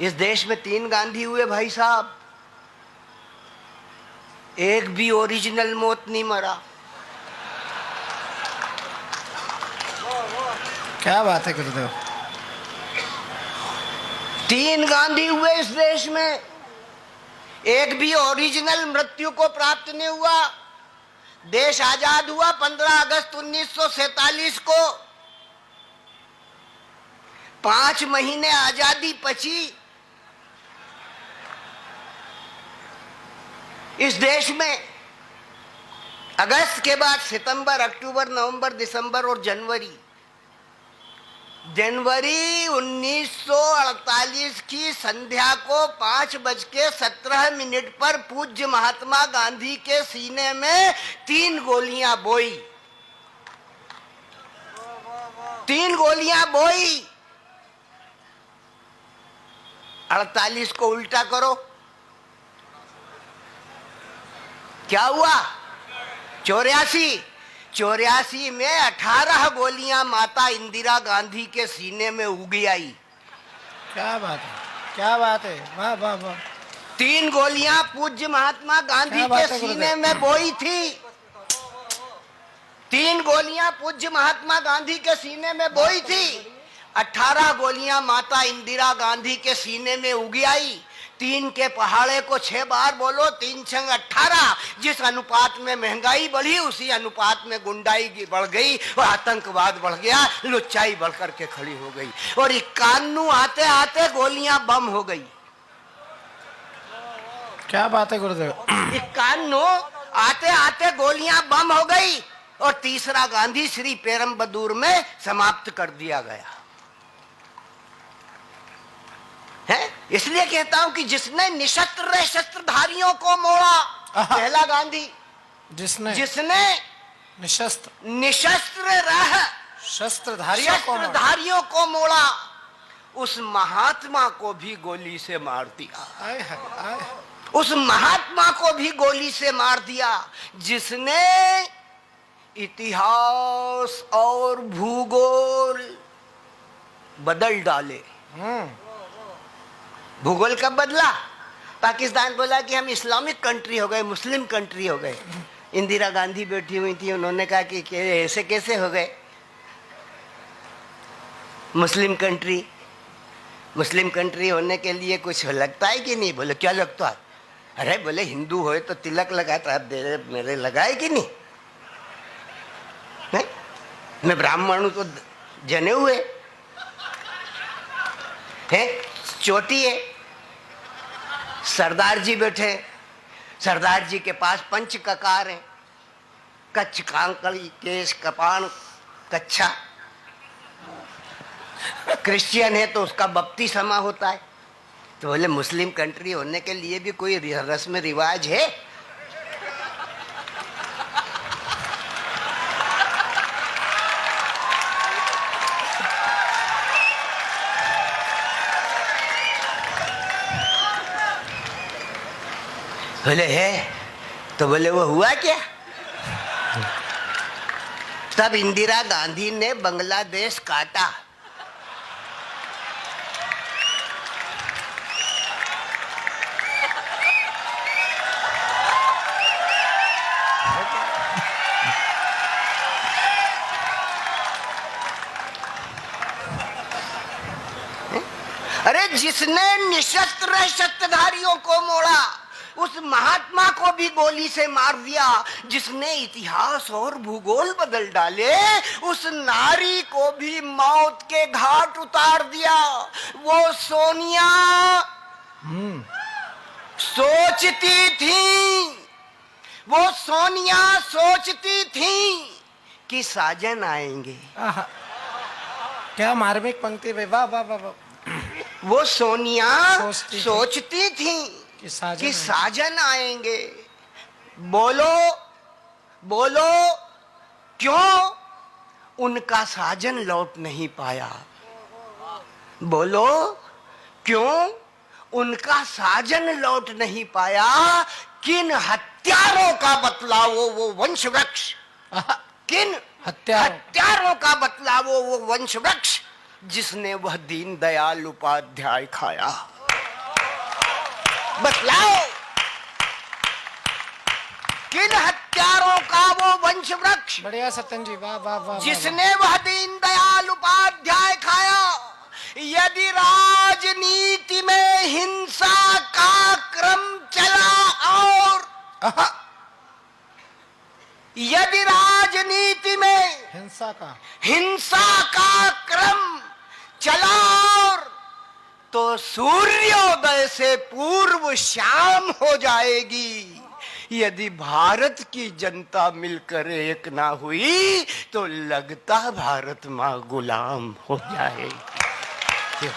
इस देश में 3 गांधी हुए भाई साहब, एक भी ओरिजिनल मौत नहीं मरा। क्या बात है गुरुदेव। 3 गांधी हुए इस देश में, एक भी ओरिजिनल मृत्यु को प्राप्त नहीं हुआ। देश आजाद हुआ 15 अगस्त 1947 को। 5 महीने आजादी पची। इस देश में अगस्त के बाद सितंबर, अक्टूबर, नवंबर, दिसंबर और जनवरी 1948 की संध्या को 5:17 पर पूज्य महात्मा गांधी के सीने में 3 गोलियां बोई। 3 गोलियां बोई। 48 को उल्टा करो, क्या हुआ? 84 में 18 गोलियां माता इंदिरा गांधी के सीने में उगी आई। क्या बात है, क्या बात है, वाह वाह वाह। 3 गोलियां पूज्य महात्मा गांधी के सीने में बोई थी। 3 गोलियां पूज्य महात्मा गांधी के सीने में बोई थी। 18 गोलियां माता इंदिरा गांधी के सीने में उगी आई। 3 के पहाड़े को 6 बार बोलो, 3 छंग 18। जिस अनुपात में महंगाई बढ़ी उसी अनुपात में गुंडाई बढ़ गई और आतंकवाद बढ़ गया, लुच्चाई बढ़ करके खड़ी हो गई। और 51 आते आते गोलियां बम हो गई। क्या बात है गुरुदेव। 51 आते आते गोलियां बम हो गई और तीसरा गांधी श्री पेरम्बदूर में समाप्त कर दिया गया है। इसलिए कहता हूं कि जिसने निशस्त्र शस्त्रधारियों को मोड़ा, पहला गांधी। जिसने निशस्त्र रह शस्त्रधारियों को मोड़ा, उस महात्मा को भी गोली से मार दिया। उस महात्मा को भी गोली से मार दिया जिसने इतिहास और भूगोल बदल डाले। भूगोल कब बदला? पाकिस्तान बोला कि हम इस्लामिक कंट्री हो गए, मुस्लिम कंट्री हो गए। इंदिरा गांधी बैठी हुई थी, उन्होंने कहा कि ऐसे कैसे हो गए मुस्लिम कंट्री? मुस्लिम कंट्री होने के लिए कुछ लगता है कि नहीं? बोले क्या लगता है? अरे बोले हिंदू हो तो तिलक लगाता है, मेरे लगाए कि नहीं? मैं ब्राह्मण हूं तो जने हुए हैं, चोटी है। सरदार जी बैठे, सरदार जी के पास पंच ककार है, कच्छ, कांकड़ी, केश, कपान, कच्छा। क्रिश्चियन है तो उसका बपतिस्मा होता है। तो बोले मुस्लिम कंट्री होने के लिए भी कोई रस्म रिवाज है? बोले है। तो बोले वो हुआ क्या? तब इंदिरा गांधी ने बांग्लादेश काटा। अरे जिसने निशस्त्र शस्त्रधारियों को मोड़ा, उस महात्मा को भी गोली से मार दिया। जिसने इतिहास और भूगोल बदल डाले, उस नारी को भी मौत के घाट उतार दिया। वो सोनिया सोचती थी, वो सोनिया सोचती थी कि साजन आएंगे। क्या मार्मिक पंक्ति भाई, वाह वाह वाह। वो सोनिया सोचती थी कि साजन आएंगे। बोलो बोलो क्यों उनका साजन लौट नहीं पाया? बोलो क्यों उनका साजन लौट नहीं पाया? किन हत्यारों का बतलावो वो वंश वृक्ष, किन हत्यारों का बतलावो वो वंश वृक्ष जिसने वह दीन दयाल उपाध्याय खाया। बतलाओ किन हत्यारों का वो वंश वृक्ष बढ़िया सत्यन जी, वाह वाह वाह, वाह जिसने वह दीनदयाल उपाध्याय खाया। यदि राजनीति में हिंसा का क्रम चला और यदि राजनीति में हिंसा का क्रम चला और तो सूर्योदय से पूर्व शाम हो जाएगी। यदि भारत की जनता मिलकर एक ना हुई तो लगता भारत मां गुलाम हो जाएगी।